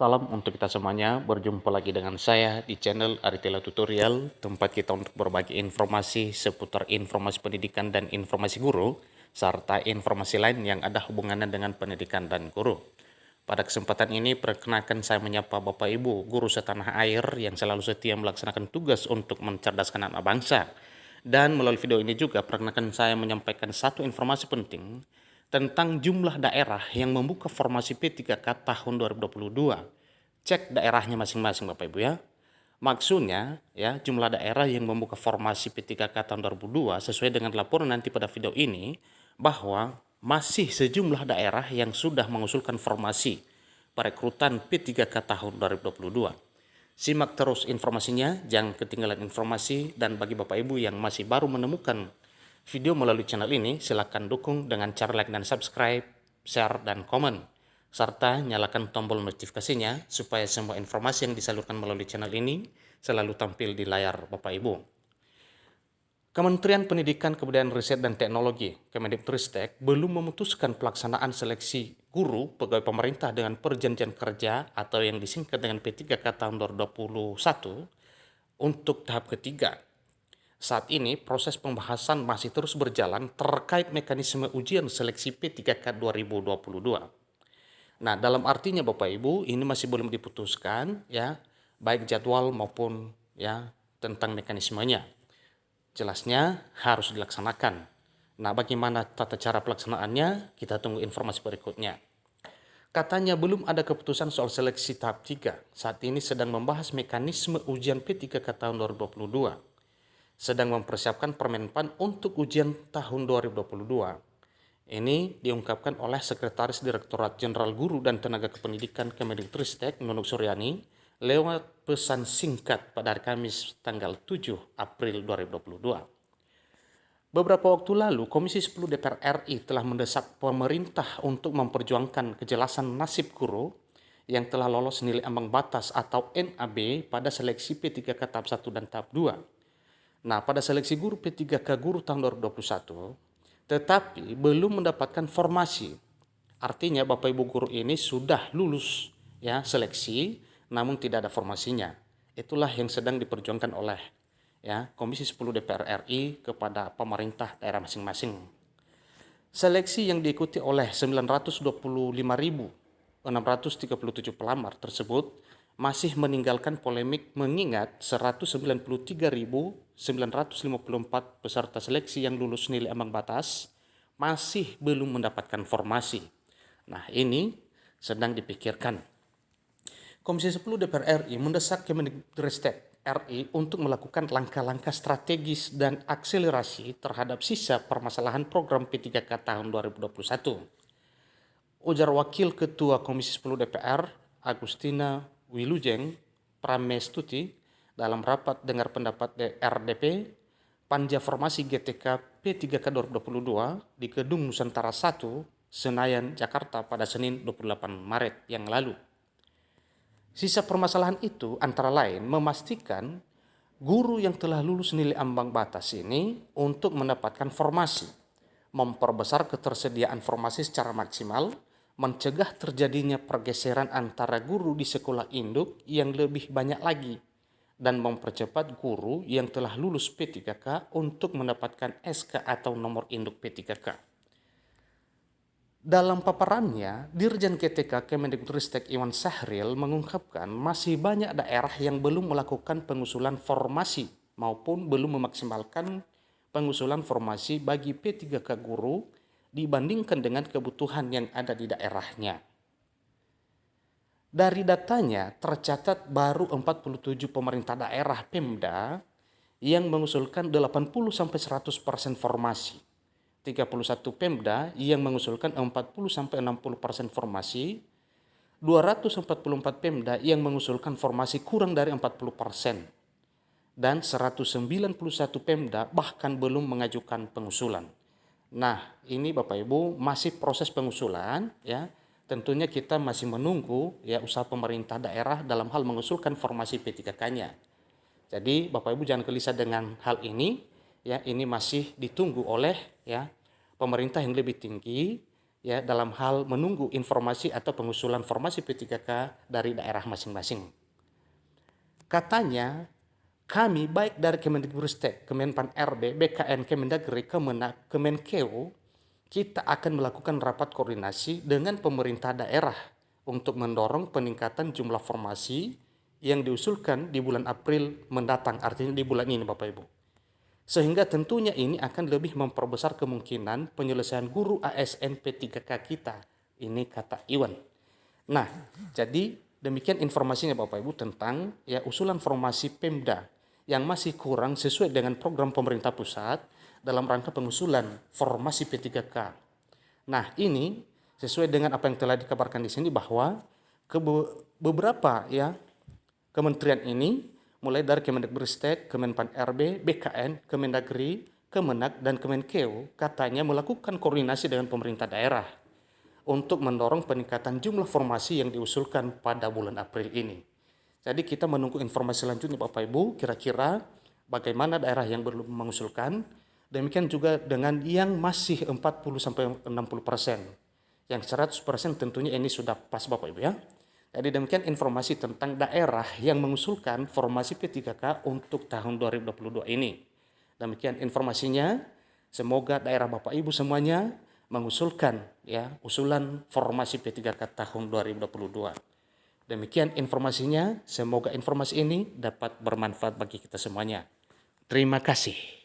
Salam untuk kita semuanya, berjumpa lagi dengan saya di channel Aritela Tutorial, tempat kita untuk berbagi informasi seputar informasi pendidikan dan informasi guru, serta informasi lain yang ada hubungannya dengan pendidikan dan guru. Pada kesempatan ini, perkenalkan saya menyapa Bapak Ibu, guru setanah air yang selalu setia melaksanakan tugas untuk mencerdaskan anak bangsa. Dan melalui video ini juga, perkenalkan saya menyampaikan satu informasi penting tentang jumlah daerah yang membuka formasi P3K tahun 2022. Cek daerahnya masing-masing Bapak Ibu ya. Maksudnya ya, jumlah daerah yang membuka formasi P3K tahun 2002 sesuai dengan laporan nanti pada video ini, bahwa masih sejumlah daerah yang sudah mengusulkan formasi perekrutan P3K tahun 2022. Simak terus informasinya, jangan ketinggalan informasi, dan bagi Bapak Ibu yang masih baru menemukan video melalui channel ini, silakan dukung dengan cara like dan subscribe, share, dan komen. Serta nyalakan tombol notifikasinya supaya semua informasi yang disalurkan melalui channel ini selalu tampil di layar Bapak Ibu. Kementerian Pendidikan, Kebudayaan, Riset, dan Teknologi Kemendikbudristek belum memutuskan pelaksanaan seleksi guru pegawai pemerintah dengan perjanjian kerja atau yang disingkat dengan P3K tahun 2021 untuk tahap ketiga. Saat ini proses pembahasan masih terus berjalan terkait mekanisme ujian seleksi P3K 2022. Nah, dalam artinya Bapak Ibu, ini masih belum diputuskan ya, baik jadwal maupun ya tentang mekanismenya. Jelasnya harus dilaksanakan. Nah, bagaimana tata cara pelaksanaannya? Kita tunggu informasi berikutnya. Katanya belum ada keputusan soal seleksi tahap 3. Saat ini sedang membahas mekanisme ujian P3K tahun 2022. Sedang mempersiapkan Permenpan untuk ujian tahun 2022. Ini diungkapkan oleh Sekretaris Direktorat Jenderal Guru dan Tenaga Kependidikan Kemendikbudristek Nunuk Suryani lewat pesan singkat pada hari Kamis tanggal 7 April 2022. Beberapa waktu lalu, Komisi 10 DPR RI telah mendesak pemerintah untuk memperjuangkan kejelasan nasib guru yang telah lolos nilai ambang batas atau NAB pada seleksi P3K tahap 1 dan tahap 2. Nah, pada seleksi guru P3K guru tahun 2021, tetapi belum mendapatkan formasi. Artinya Bapak Ibu guru ini sudah lulus ya seleksi, namun tidak ada formasinya. Itulah yang sedang diperjuangkan oleh ya Komisi 10 DPR RI kepada pemerintah daerah masing-masing. Seleksi yang diikuti oleh 925.637 pelamar tersebut masih meninggalkan polemik mengingat 193.954 peserta seleksi yang lulus nilai ambang batas masih belum mendapatkan formasi. Nah, ini sedang dipikirkan. Komisi 10 DPR RI mendesak Kemendikbudristek RI untuk melakukan langkah-langkah strategis dan akselerasi terhadap sisa permasalahan program P3K tahun 2021. Ujar Wakil Ketua Komisi 10 DPR, Agustina Wilujeng Pramestuti, dalam rapat dengar pendapat RDP Panja Formasi GTK P3K 2022 di Gedung Nusantara 1, Senayan, Jakarta pada Senin 28 Maret yang lalu. Sisa permasalahan itu antara lain memastikan guru yang telah lulus nilai ambang batas ini untuk mendapatkan formasi, memperbesar ketersediaan formasi secara maksimal, mencegah terjadinya pergeseran antara guru di sekolah induk yang lebih banyak lagi, dan mempercepat guru yang telah lulus P3K untuk mendapatkan SK atau nomor induk P3K. Dalam paparannya, Dirjen GTK Kemendikbudristek Iwan Sahril mengungkapkan masih banyak daerah yang belum melakukan pengusulan formasi maupun belum memaksimalkan pengusulan formasi bagi P3K guru dibandingkan dengan kebutuhan yang ada di daerahnya. Dari datanya tercatat baru 47 pemerintah daerah Pemda yang mengusulkan 80-100% formasi. 31 Pemda yang mengusulkan 40-60% formasi, 244 Pemda yang mengusulkan formasi kurang dari 40%, dan 191 Pemda bahkan belum mengajukan pengusulan. Nah, ini Bapak Ibu masih proses pengusulan ya. Tentunya kita masih menunggu ya usaha pemerintah daerah dalam hal mengusulkan formasi P3K-nya. Jadi Bapak Ibu jangan gelisah dengan hal ini ya, ini masih ditunggu oleh ya pemerintah yang lebih tinggi ya dalam hal menunggu informasi atau pengusulan formasi P3K dari daerah masing-masing. Katanya kami baik dari Kemendikbudristek, Kemenpan RB, BKN, Kemendagri, Kemenak, Kemenkeu, kita akan melakukan rapat koordinasi dengan pemerintah daerah untuk mendorong peningkatan jumlah formasi yang diusulkan di bulan April mendatang, artinya di bulan ini Bapak Ibu. Sehingga tentunya ini akan lebih memperbesar kemungkinan penyelesaian guru ASN P3K kita. Ini kata Iwan. Nah, jadi demikian informasinya Bapak Ibu tentang ya usulan formasi Pemda yang masih kurang sesuai dengan program pemerintah pusat dalam rangka pengusulan formasi P3K. Nah, ini sesuai dengan apa yang telah dikabarkan di sini bahwa beberapa ya kementerian ini mulai dari Kemendikbudristek, Kemenpan RB, BKN, Kemendagri, Kemenak, dan Kemenkeu katanya melakukan koordinasi dengan pemerintah daerah untuk mendorong peningkatan jumlah formasi yang diusulkan pada bulan April ini. Jadi kita menunggu informasi selanjutnya Bapak Ibu, kira-kira bagaimana daerah yang belum mengusulkan, demikian juga dengan yang masih 40-60%. Yang 100% tentunya ini sudah pas Bapak Ibu ya. Jadi demikian informasi tentang daerah yang mengusulkan formasi P3K untuk tahun 2022 ini. Demikian informasinya, semoga daerah Bapak Ibu semuanya mengusulkan ya usulan formasi P3K tahun 2022. Demikian informasinya, semoga informasi ini dapat bermanfaat bagi kita semuanya. Terima kasih.